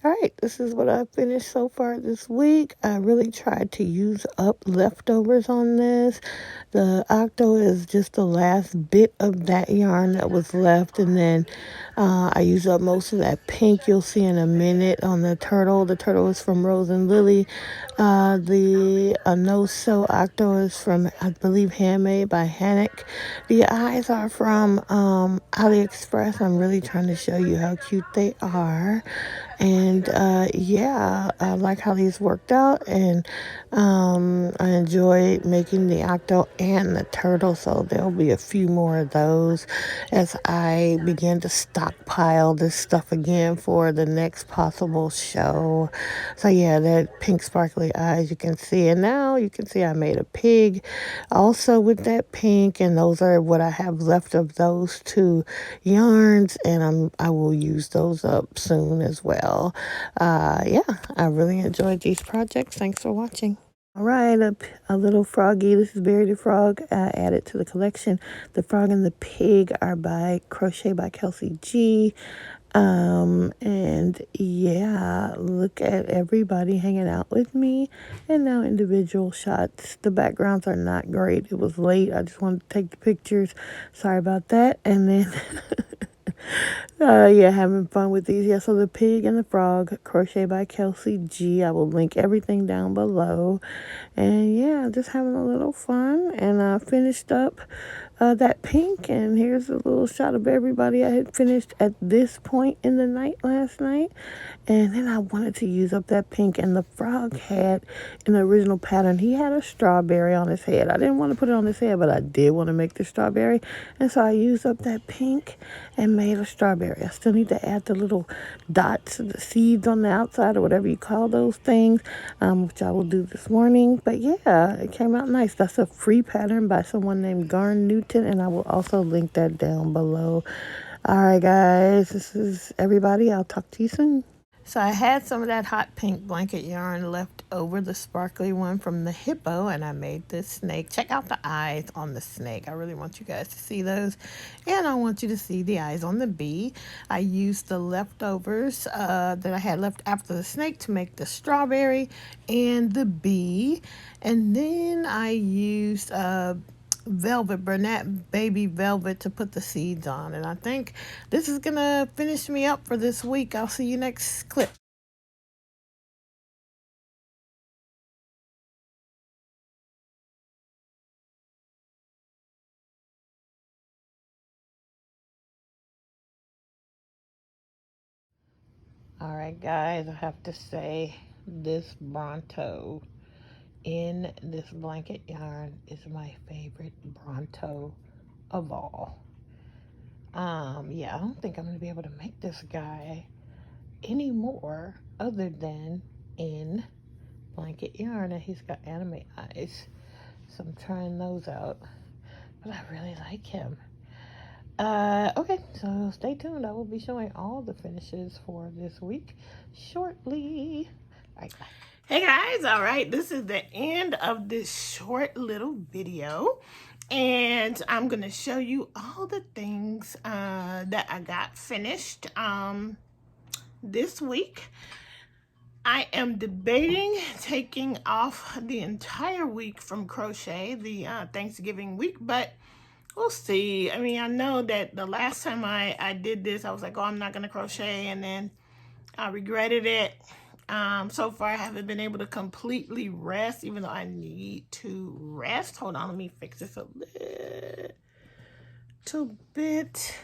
right, this is what I finished so far this week. I really tried to use up leftovers on this. The octo is just the last bit of that yarn that was left, and then I used up most of that pink you'll see in a minute on the turtle. The turtle is from Rose and Lily. The no-sew octo is from, I believe, Handmade by Hannock. The eyes are from AliExpress. I'm really trying to show you how cute they are. And yeah, I like how these worked out, and I enjoyed making the octo and the turtle, so there'll be a few more of those as I begin to stockpile this stuff again for the next possible show. So yeah, that pink sparkly eyes you can see, and now you can see I made a pig also with that pink, and those are what I have left of those two yarns, and I will use those up soon as well. Yeah, I really enjoyed these projects. Thanks for watching. All right, a little froggy. This is Berry the Frog. I added to the collection. The Frog and the Pig are by Crochet by Kelsey G. And yeah, look at everybody hanging out with me, and now individual shots. The backgrounds are not great. It was late. I just wanted to take the pictures. Sorry about that. And then yeah, having fun with these. Yeah, so the pig and the frog, crochet by Kelsey G. I will link everything down below. And yeah, just having a little fun. And I finished up that pink, and here's a little shot of everybody I had finished at this point in the night last night. And then I wanted to use up that pink, and the frog had, in the original pattern, he had a strawberry on his head. I didn't want to put it on his head, but I did want to make the strawberry, and so I used up that pink and made a strawberry. I still need to add the little dots, the seeds on the outside, or whatever you call those things, which I will do this morning. But yeah, it came out nice. That's a free pattern by someone named Garn Newton, and I will also link that down below. All right, guys, this is everybody. I'll talk to you soon. So I had some of that hot pink blanket yarn left over, the sparkly one from the hippo, and I made this snake. Check out the eyes on the snake. I really want you guys to see those. And I want you to see the eyes on the bee. I used the leftovers that I had left after the snake to make the strawberry and the bee. And then I used velvet, Bernat baby velvet, to put the seeds on. And I think this is gonna finish me up for this week. I'll see you next clip. All right, guys, I have to say this Bronto in this blanket yarn is my favorite Bronto of all. Yeah, I don't think I'm gonna be able to make this guy anymore other than in blanket yarn, and he's got anime eyes, so I'm trying those out, but I really like him. Okay, so stay tuned. I will be showing all the finishes for this week shortly. All right, bye. Hey guys, all right, this is the end of this short little video, and I'm gonna show you all the things that I got finished this week. I am debating taking off the entire week from crochet, the Thanksgiving week, but we'll see. I mean, I know that the last time I did this, I was like, oh, I'm not going to crochet, and then I regretted it. So far, I haven't been able to completely rest, even though I need to rest. Hold on, let me fix this a little bit.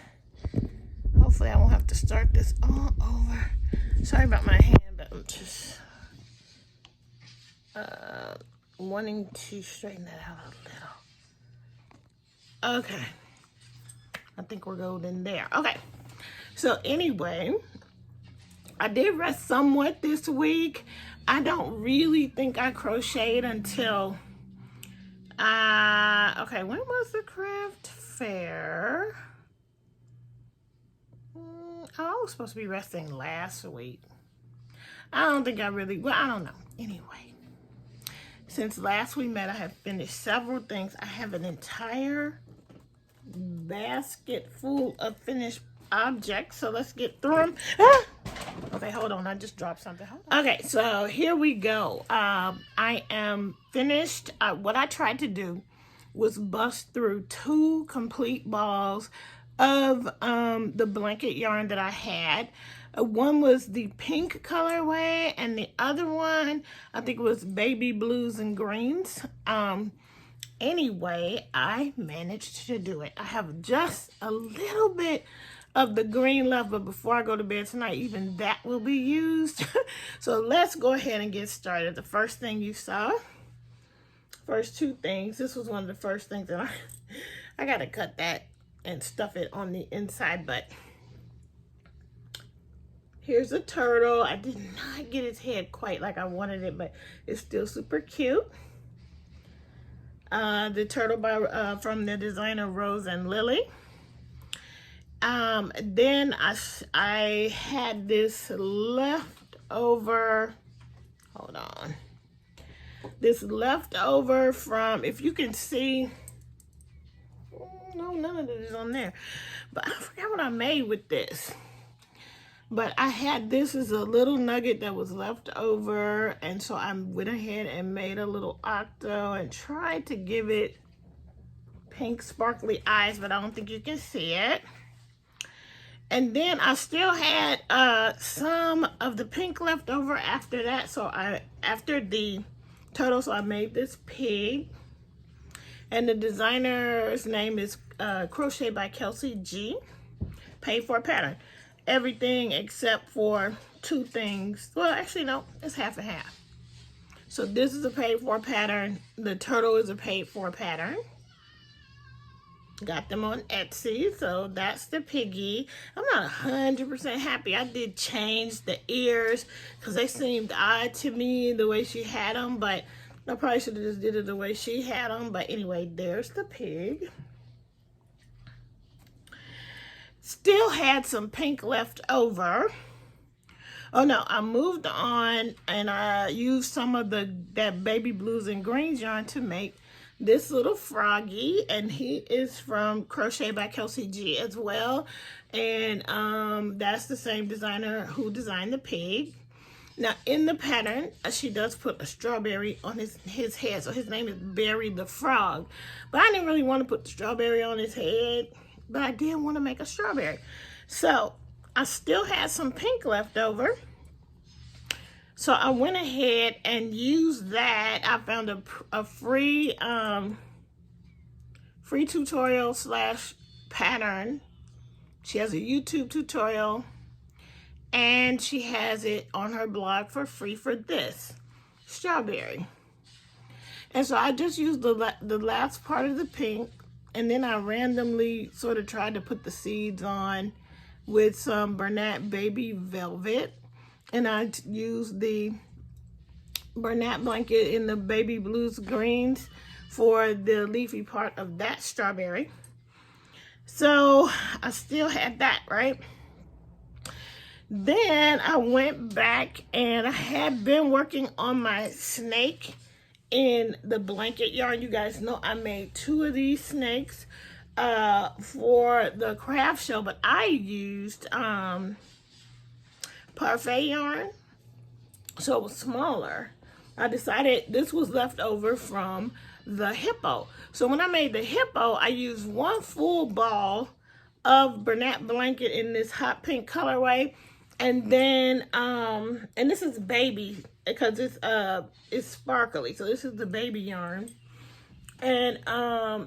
Hopefully, I won't have to start this all over. Sorry about my hand, but I'm just wanting to straighten that out a little. Okay. I think we're golden there. Okay. So anyway, I did rest somewhat this week. I don't really think I crocheted until, okay, when was the craft fair? I was supposed to be resting last week. I don't think I really, well, I don't know. Anyway, since last we met, I have finished several things. I have an entire basket full of finished objects, so let's get through them. Okay, hold on. I just dropped something. Okay, so here we go. I am finished. What I tried to do was bust through 2 complete balls of the blanket yarn that I had. One was the pink colorway, and the other one, I think it was baby blues and greens. Anyway, I managed to do it. I have just a little bit of the green left, but before I go to bed tonight, even that will be used. So let's go ahead and get started. The first thing you saw, first 2 things, this was one of the first things that I gotta cut that and stuff it on the inside, but here's a turtle. I did not get its head quite like I wanted it, but it's still super cute. The turtle by from the designer Rose and Lily. Then I had this leftover, hold on, this leftover from, if you can see, no, none of it is on there, but I forgot what I made with this. But I had this as a little nugget that was left over, and so I went ahead and made a little octo and tried to give it pink sparkly eyes, but I don't think you can see it. And then I still had some of the pink left over after that. So after the turtle, so I made this pig. And the designer's name is Crochet by Kelsey G. Paid for pattern. Everything except for 2 things. Well, actually, no, it's half and half. So this is a paid for pattern. The turtle is a paid for pattern. Got them on Etsy, so that's the Piggy. I'm not 100% happy. I did change the ears because they seemed odd to me the way she had them, but I probably should have just did it the way she had them. But anyway, there's the pig. Still had some pink left over. Oh no, I moved on and I used some of that baby blues and greens yarn to make this little froggy, and he is from Crochet by Kelsey G as well, and that's the same designer who designed the pig. Now in the pattern, she does put a strawberry on his head, so his name is Barry the Frog, but I didn't really want to put the strawberry on his head, but I did want to make a strawberry. So I still had some pink left over. So I went ahead and used that. I found a free tutorial / pattern. She has a YouTube tutorial, and she has it on her blog for free for this strawberry. And so I just used the last part of the pink, and then I randomly sort of tried to put the seeds on with some Bernat Baby Velvet. And I used the Bernat blanket in the baby blues greens for the leafy part of that strawberry. So I still had that, right? Then I went back and I had been working on my snake in the blanket yarn. You guys know I made 2 of these snakes for the craft show, but I used parfait yarn, so it was smaller. I decided this was left over from the hippo. So when I made the hippo, I used 1 full ball of Bernat blanket in this hot pink colorway, and then and this is baby because it's sparkly. So this is the baby yarn, and I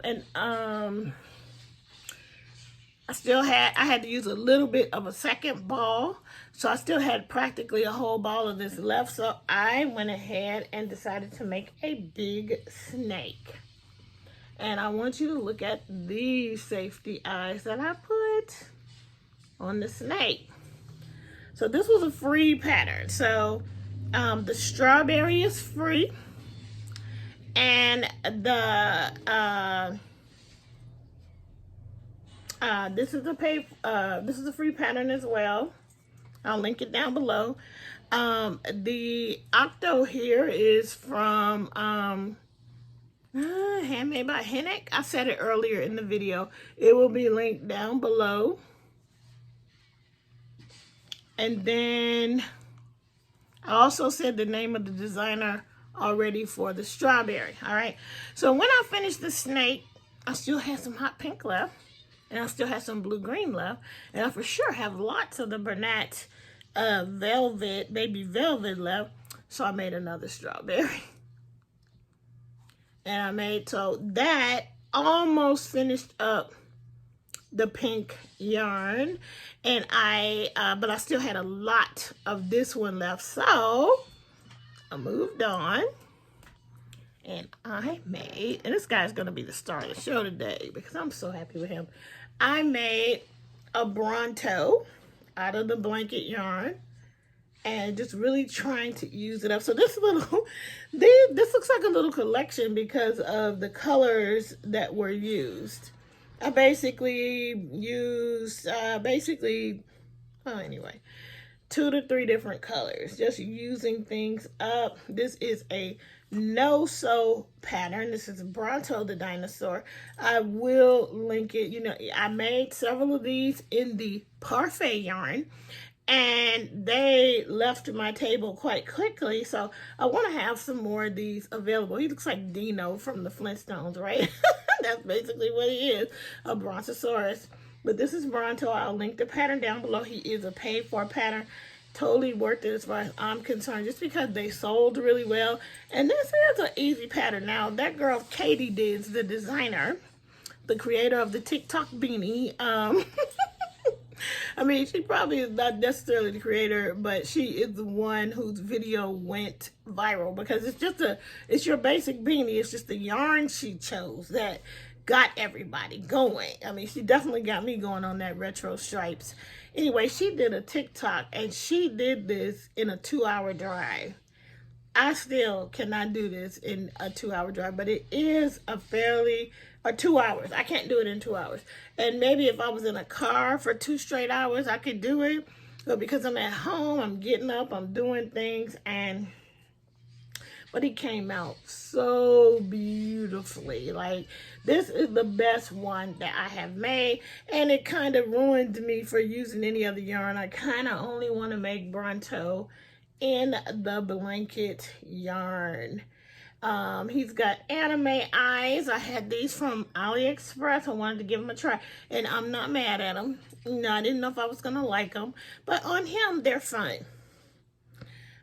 had to use a little bit of a second ball, so I still had practically a whole ball of this left. So I went ahead and decided to make a big snake. And I want you to look at these safety eyes that I put on the snake. So this was a free pattern. So the strawberry is free, and the this is a free pattern as well. I'll link it down below. The octo here is from Handmade by Hennick. I said it earlier in the video. It will be linked down below. And then I also said the name of the designer already for the strawberry. All right. So when I finished the snake, I still had some hot pink left. And I still have some blue-green left. And I for sure have lots of the Bernat velvet, baby velvet left. So I made another strawberry. And I made, so that almost finished up the pink yarn. And but I still had a lot of this one left. So I moved on. And I made, and this guy's going to be the star of the show today because I'm so happy with him. I made a Bronto out of the blanket yarn and just really trying to use it up. So this little, this looks like a little collection because of the colors that were used. I basically used, well, anyway, 2 to 3 different colors, just using things up. This is a no-sew pattern. This is Bronto the dinosaur. I will link it. You know, I made several of these in the parfait yarn, and they left my table quite quickly, so I want to have some more of these available. He looks like Dino from the Flintstones, right? That's basically what he is, a Brontosaurus. But this is Bronto. I'll link the pattern down below. He is a paid-for pattern. Totally worth it as far as I'm concerned, just because they sold really well. And this is an easy pattern. Now, that girl, Katie Dids, the designer, the creator of the TikTok beanie, I mean, she probably is not necessarily the creator, but she is the one whose video went viral because it's your basic beanie. It's just the yarn she chose that got everybody going. I mean, she definitely got me going on that retro stripes. Anyway, she did a TikTok and she did this in a 2-hour drive. I still cannot do this in a 2-hour drive, but it is a fairly, or 2 hours. I can't do it in 2 hours. And maybe if I was in a car for 2 straight hours, I could do it. But because I'm at home, I'm getting up, I'm doing things, but it came out so beautifully. Like, this is the best one that I have made, and it kind of ruined me for using any other yarn. I kind of only want to make Bronto in the blanket yarn. He's got anime eyes. I had these from AliExpress. I wanted to give them a try, and I'm not mad at them. No, I didn't know if I was gonna like them, but on him, they're fine.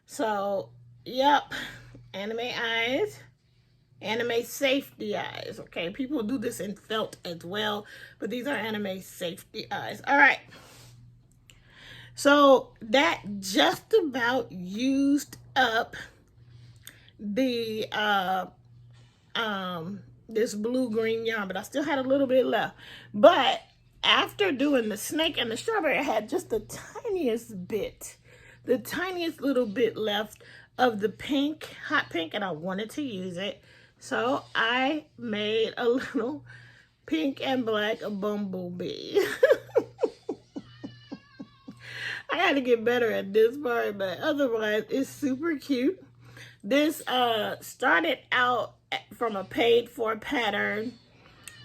So, yep. Anime eyes, anime safety eyes. Okay, people do this in felt as well, but these are anime safety eyes. All right. So that just about used up the this blue-green yarn, but I still had a little bit left. But after doing the snake and the strawberry, I had just the tiniest little bit left of the pink, hot pink, and I wanted to use it. So I made a little pink and black bumblebee. I got to get better at this part, but otherwise it's super cute. This started out from a paid-for pattern.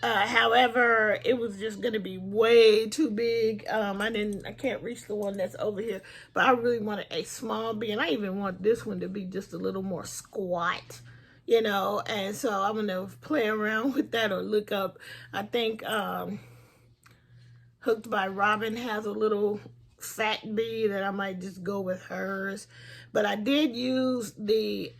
However, it was just going to be way too big. I can't reach the one that's over here, but I really wanted a small bee, and I even want this one to be just a little more squat, you know, and so I'm going to play around with that or look up. I think Hooked by Robin has a little fat bee that I might just go with hers, but I did use the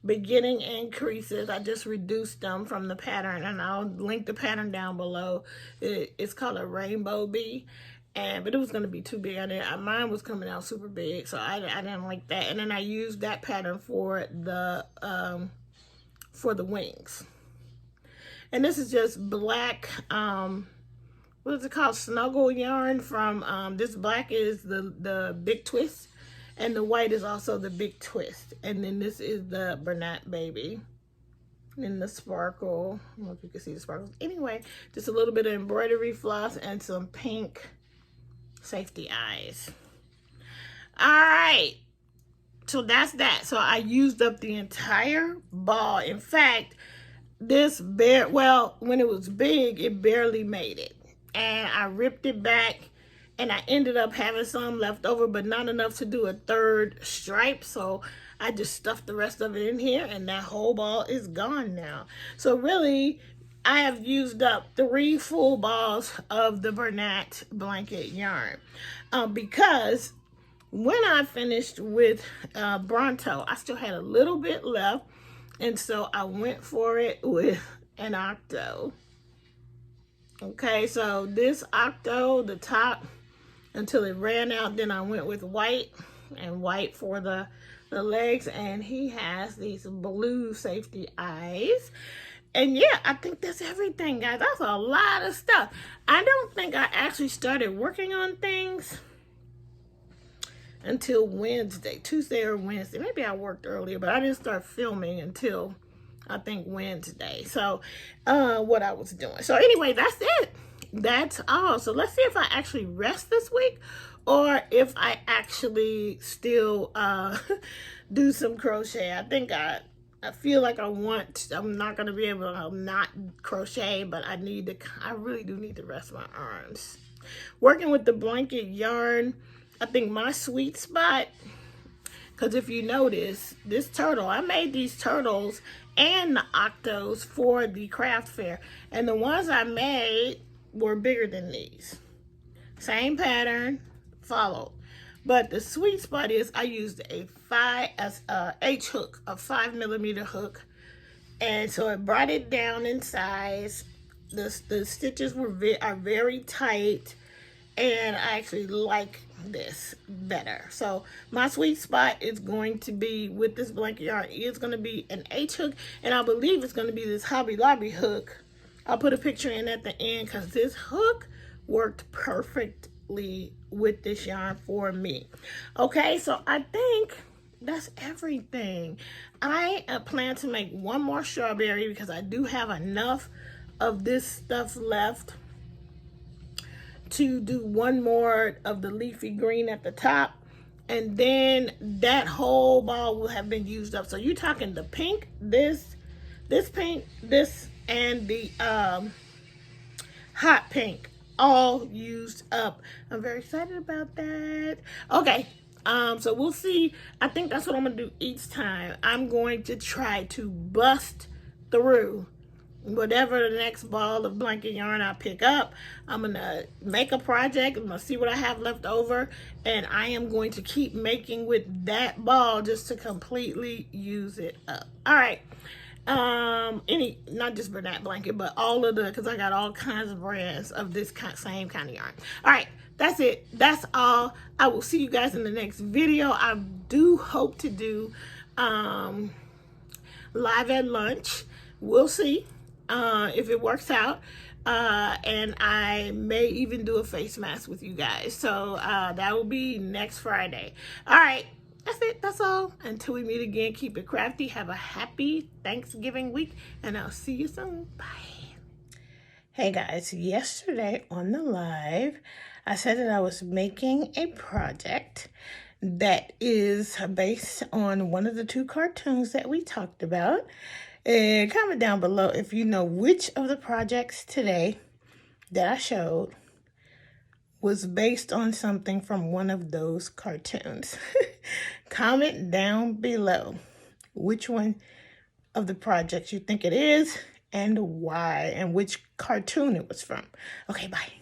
beginning increases. I just reduced them from the pattern, and I'll link the pattern down below. It's called a rainbow bee, but it was going to be too big. Mine was coming out super big, so I didn't like that. And then I used that pattern for the wings. And this is just black, what is it called? Snuggle yarn from, this black is the big twist. And the white is also the big twist. And then this is the Bernat baby. And then the sparkle. I don't know if you can see the sparkles. Anyway, just a little bit of embroidery floss and some pink safety eyes. All right. So that's that. So I used up the entire ball. In fact, when it was big, it barely made it. And I ripped it back and I ended up having some left over, but not enough to do a third stripe. So I just stuffed the rest of it in here, and that whole ball is gone now. So really, I have used up 3 full balls of the Bernat blanket yarn, because when I finished with Bronto, I still had a little bit left, and so I went for it with an octo. Okay, so this octo, the top, until it ran out, then I went with white, and white for the legs, and he has these blue safety eyes. And yeah, I think that's everything, guys. That's a lot of stuff. I don't think I actually started working on things until Wednesday, Tuesday or Wednesday. Maybe I worked earlier, but I didn't start filming until I think Wednesday. So what I was doing. So anyway, that's it. That's all. So let's see if I actually rest this week, or if I actually still do some crochet. I think I feel like I'm not going to be able to not crochet, but I really do need to rest my arms. Working with the blanket yarn, I think my sweet spot, because if you notice, this turtle, I made these turtles and the octos for the craft fair, and the ones I made were bigger than these. Same pattern, followed. But the sweet spot is I used a H hook, a 5mm hook, and so it brought it down in size. The stitches are very tight, and I actually like this better. So my sweet spot is going to be with this blanket yarn is going to be an H hook, and I believe it's going to be this Hobby Lobby hook. I'll put a picture in at the end, because this hook worked perfectly with this yarn for me. Okay, so I think that's everything. I plan to make one more strawberry, because I do have enough of this stuff left to do one more of the leafy green at the top, and then that whole ball will have been used up. So you're talking the pink, this pink, this, and the hot pink, all used up. I'm very excited about that. Okay, so we'll see. I think that's what I'm gonna do each time. I'm going to try to bust through whatever the next ball of blanket yarn I pick up. I'm gonna make a project. I'm gonna see what I have left over, and I am going to keep making with that ball just to completely use it up. All right, not just Bernat blanket, but all of the, because I got all kinds of brands of this same kind of yarn. All right, that's it. That's all. I will see you guys in the next video. I do hope to do live at lunch. We'll see if it works out, and I may even do a face mask with you guys. So that will be next Friday. All right, that's it. That's all. Until we meet again, keep it crafty. Have a happy Thanksgiving week, and I'll see you soon. Bye. Hey guys, yesterday on the live, I said that I was making a project that is based on one of the 2 cartoons that we talked about. And comment down below if you know which of the projects today that I showed was based on something from one of those cartoons. Comment down below which one of the projects you think it is and why, and which cartoon it was from. Okay, bye.